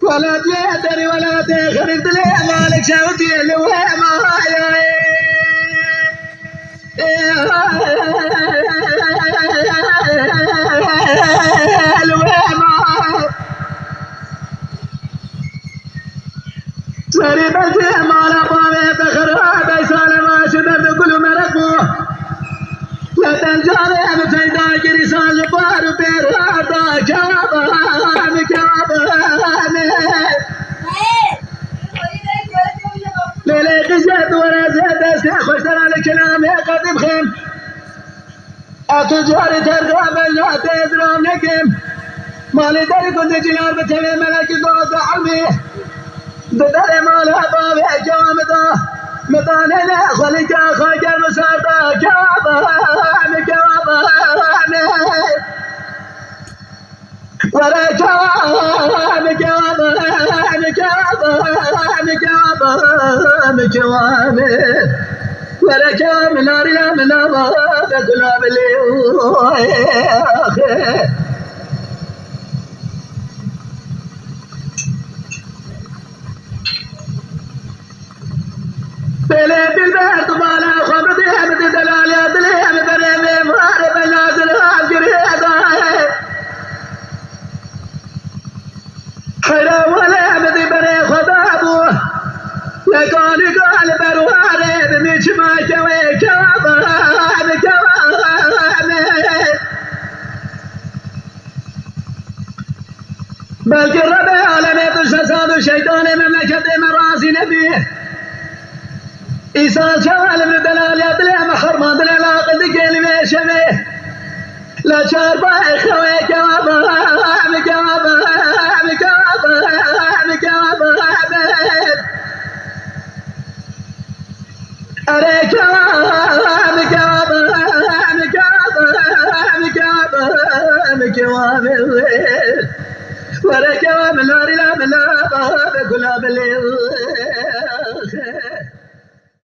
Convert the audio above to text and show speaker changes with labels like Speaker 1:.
Speaker 1: ولا تدري ولا تخرب لي مالك شوتي الوهمة سري بلتي مالا بامي بخراب سالما شدد كل مرقو لا تنجاري بسيدا كريسان جبار بيرادا كابان ليلي قزيت ولا زيد استخوش ترى الكلام يا قديم خيم أتجاري ترقى من لا تدرون نكيم مالي داري كنت جيار بتمي ملك دوز عمي بدري مالها بابي جوامدا مطاني لا خليك خاك المساردا كوابان ولا كوابان ولا كواب ناري لا من الله كلاب بلي بالبيت بالا خبرتي همت دلال يا دلي همت ريمي مهارب النازل هاجري خيرا ولا همت بري خدابو لكوني قال برواري بميش ما كوي كوابان بل قرب عالمي تشتساد الشيطان مملكة مراسي نبيه إيسان شوال من دلال يدلي محرمان دلال عقد كلمة شميه لا شاربا إخوي كوابان أري كواب ورا كواب ناري لا بلا بكل بلي